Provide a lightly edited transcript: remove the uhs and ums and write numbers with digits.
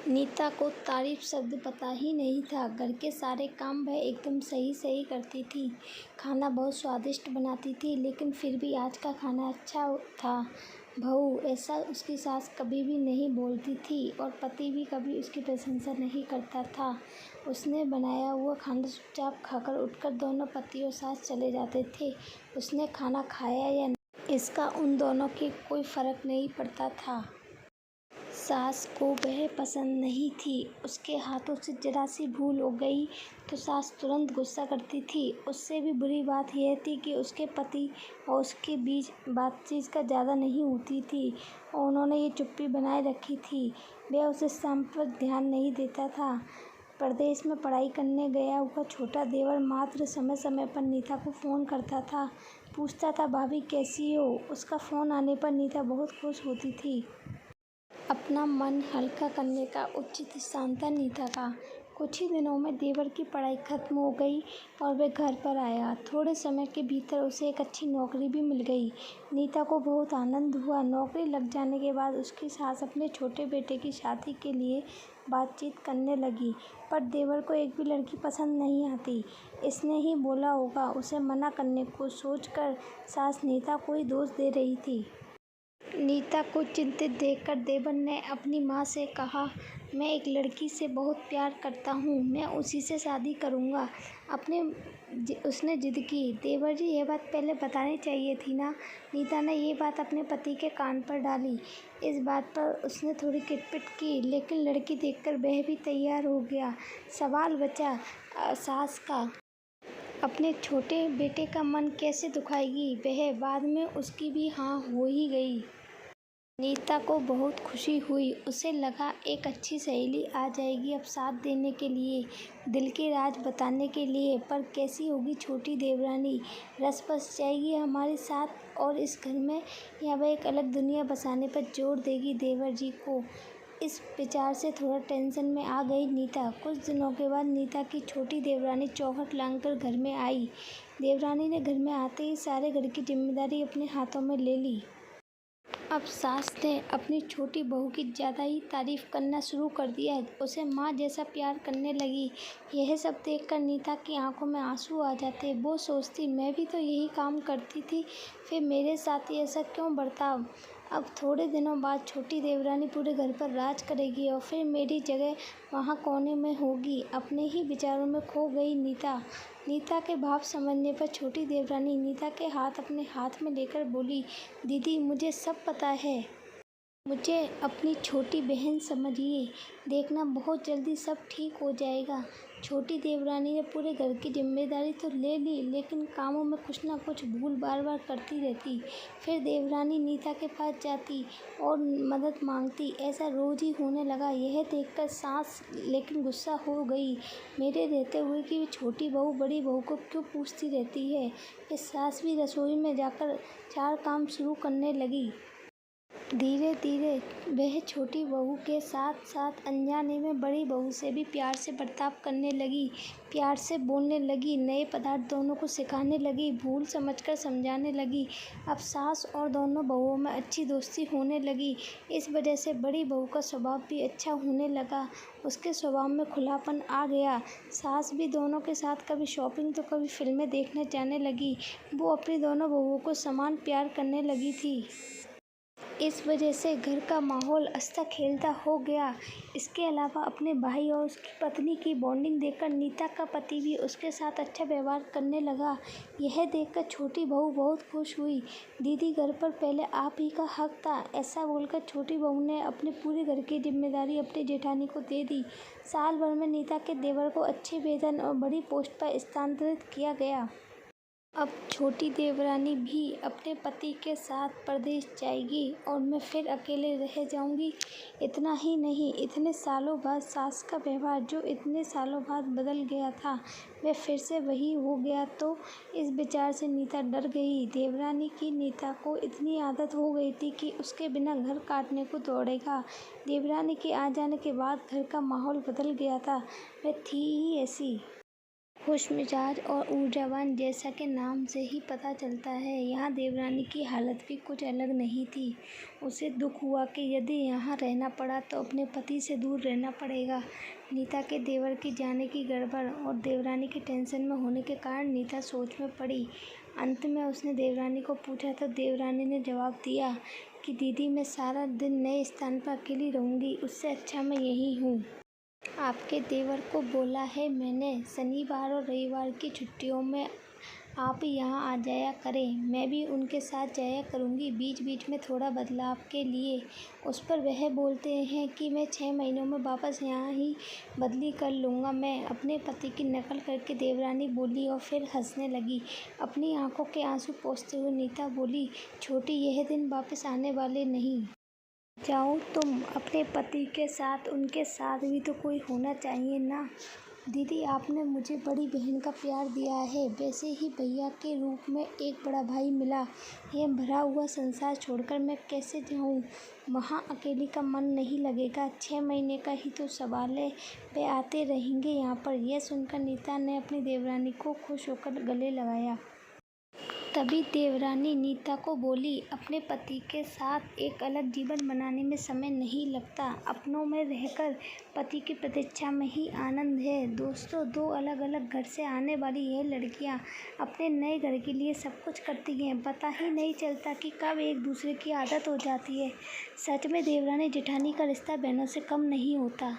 नीता को तारीफ शब्द पता ही नहीं था। घर के सारे काम वह एकदम सही सही करती थी। खाना बहुत स्वादिष्ट बनाती थी, लेकिन फिर भी आज का खाना अच्छा था। बहू, ऐसा उसकी सास कभी भी नहीं बोलती थी और पति भी कभी उसकी प्रशंसा नहीं करता था। उसने बनाया हुआ खाना चुपचाप खाकर उठकर दोनों पति और सास चले जाते थे। उसने खाना खाया या नहीं, इसका उन दोनों के कोई फर्क नहीं पड़ता था। सास को वह पसंद नहीं थी। उसके हाथों से जरा सी भूल हो गई तो सास तुरंत गुस्सा करती थी। उससे भी बुरी बात यह थी कि उसके पति और उसके बीच बातचीत का ज़्यादा नहीं होती थी और उन्होंने ये चुप्पी बनाए रखी थी। वह उस काम पर ध्यान नहीं देता था। परदेश में पढ़ाई करने गया हुआ छोटा देवर मात्र समय समय पर नीता को फ़ोन करता था, पूछता था, भाभी कैसी हो। उसका फ़ोन आने पर नीता बहुत खुश होती थी। अपना मन हल्का करने का उचित स्थान था नीता का। कुछ ही दिनों में देवर की पढ़ाई खत्म हो गई और वह घर पर आया। थोड़े समय के भीतर उसे एक अच्छी नौकरी भी मिल गई। नीता को बहुत आनंद हुआ। नौकरी लग जाने के बाद उसकी सास अपने छोटे बेटे की शादी के लिए बातचीत करने लगी, पर देवर को एक भी लड़की पसंद नहीं आती। इसने ही बोला होगा। उसे मना करने को सोचकर सास नीता को ही दोष दे रही थी। नीता को चिंतित देखकर देवर ने अपनी माँ से कहा, मैं एक लड़की से बहुत प्यार करता हूँ, मैं उसी से शादी करूँगा। उसने जिद की। देवर जी, यह बात पहले बतानी चाहिए थी ना। नीता ने ये बात अपने पति के कान पर डाली। इस बात पर उसने थोड़ी किटपिट की, लेकिन लड़की देखकर वह भी तैयार हो गया। सवाल बचा सास का। अपने छोटे बेटे का मन कैसे दुखाएगी वह। बाद में उसकी भी हाँ हो ही गई। नीता को बहुत खुशी हुई। उसे लगा एक अच्छी सहेली आ जाएगी अब साथ देने के लिए, दिल के राज बताने के लिए। पर कैसी होगी छोटी देवरानी, रस बस जाएगी हमारे साथ और इस घर में, या वह एक अलग दुनिया बसाने पर जोर देगी देवर जी को। इस विचार से थोड़ा टेंशन में आ गई नीता। कुछ दिनों के बाद नीता की छोटी देवरानी चौखट लांघकर घर में आई। देवरानी ने घर में आते ही सारे घर की जिम्मेदारी अपने हाथों में ले ली। अब सास ने अपनी छोटी बहू की ज़्यादा ही तारीफ करना शुरू कर दिया। उसे माँ जैसा प्यार करने लगी। यह सब देखकर नीता की आंखों में आंसू आ जाते। वो सोचती, मैं भी तो यही काम करती थी, फिर मेरे साथ ही ऐसा क्यों बर्ताव। अब थोड़े दिनों बाद छोटी देवरानी पूरे घर पर राज करेगी और फिर मेरी जगह वहाँ कोने में होगी। अपने ही विचारों में खो गई नीता। नीता के भाव समझने पर छोटी देवरानी नीता के हाथ अपने हाथ में लेकर बोली, दीदी, मुझे सब पता है। मुझे अपनी छोटी बहन समझिए। देखना बहुत जल्दी सब ठीक हो जाएगा। छोटी देवरानी ने पूरे घर की जिम्मेदारी तो ले ली, लेकिन कामों में कुछ ना कुछ भूल बार बार करती रहती। फिर देवरानी नीता के पास जाती और मदद मांगती। ऐसा रोज ही होने लगा। यह देखकर सास लेकिन गुस्सा हो गई। मेरे रहते हुए कि छोटी बहू बड़ी बहू को क्यों पूछती रहती है। फिर सास भी रसोई में जाकर चार काम शुरू करने लगी। धीरे धीरे वह छोटी बहू के साथ साथ अनजाने में बड़ी बहू से भी प्यार से बर्ताव करने लगी, प्यार से बोलने लगी, नए पदार्थ दोनों को सिखाने लगी, भूल समझकर समझाने लगी। अब सास और दोनों बहुओं में अच्छी दोस्ती होने लगी। इस वजह से बड़ी बहू का स्वभाव भी अच्छा होने लगा। उसके स्वभाव में खुलापन आ गया। सास भी दोनों के साथ कभी शॉपिंग तो कभी फिल्में देखने जाने लगी। वो अपनी दोनों बहुओं को समान प्यार करने लगी थी। इस वजह से घर का माहौल हंसता खेलता हो गया। इसके अलावा अपने भाई और उसकी पत्नी की बॉन्डिंग देखकर नीता का पति भी उसके साथ अच्छा व्यवहार करने लगा। यह देखकर छोटी बहू बहुत खुश हुई। दीदी, घर पर पहले आप ही का हक था। ऐसा बोलकर छोटी बहू ने अपने पूरे घर की जिम्मेदारी अपनी जेठानी को दे दी। साल भर में नीता के देवर को अच्छे वेतन और बड़ी पोस्ट पर स्थानांतरित किया गया। अब छोटी देवरानी भी अपने पति के साथ परदेश जाएगी और मैं फिर अकेले रह जाऊंगी। इतना ही नहीं, इतने सालों बाद सास का व्यवहार जो इतने सालों बाद बदल गया था, वह फिर से वही हो गया। तो इस विचार से नीता डर गई। देवरानी की नीता को इतनी आदत हो गई थी कि उसके बिना घर काटने को दौड़ेगा। देवरानी के आ जाने के बाद घर का माहौल बदल गया था। वह थी ही ऐसी। खुशमिजाज और ऊर्जावान, जैसा कि नाम से ही पता चलता है। यहाँ देवरानी की हालत भी कुछ अलग नहीं थी। उसे दुख हुआ कि यदि यहाँ रहना पड़ा तो अपने पति से दूर रहना पड़ेगा। नीता के देवर की जाने की गड़बड़ और देवरानी के टेंशन में होने के कारण नीता सोच में पड़ी। अंत में उसने देवरानी को पूछा तो देवरानी ने जवाब दिया कि दीदी, मैं सारा दिन नए स्थान पर अकेली रहूँगी, उससे अच्छा मैं यहीं हूँ। आपके देवर को बोला है मैंने, शनिवार और रविवार की छुट्टियों में आप यहाँ आ जाया करें, मैं भी उनके साथ जाया करूँगी बीच बीच में थोड़ा बदलाव के लिए। उस पर वह बोलते हैं कि मैं 6 महीनों में वापस यहाँ ही बदली कर लूँगा मैं, अपने पति की नकल करके देवरानी बोली और फिर हंसने लगी। अपनी आंखों के आंसू पोंछते हुए नीता बोली, छोटी, यह दिन वापस आने वाले नहीं। जाओ तुम अपने पति के साथ, उनके साथ भी तो कोई होना चाहिए ना। दीदी, आपने मुझे बड़ी बहन का प्यार दिया है, वैसे ही भैया के रूप में एक बड़ा भाई मिला। यह भरा हुआ संसार छोड़कर मैं कैसे जाऊं? वहाँ अकेली का मन नहीं लगेगा। 6 महीने का ही तो सवाल है, वे आते रहेंगे यहाँ पर। यह सुनकर नीता ने अपनी देवरानी को खुश होकर गले लगाया। तभी देवरानी नीता को बोली, अपने पति के साथ एक अलग जीवन बनाने में समय नहीं लगता, अपनों में रहकर पति की प्रतीक्षा में ही आनंद है। दोस्तों, 2 अलग अलग घर से आने वाली यह लड़कियां अपने नए घर के लिए सब कुछ करती हैं, पता ही नहीं चलता कि कब एक दूसरे की आदत हो जाती है। सच में देवरानी जेठानी का रिश्ता बहनों से कम नहीं होता।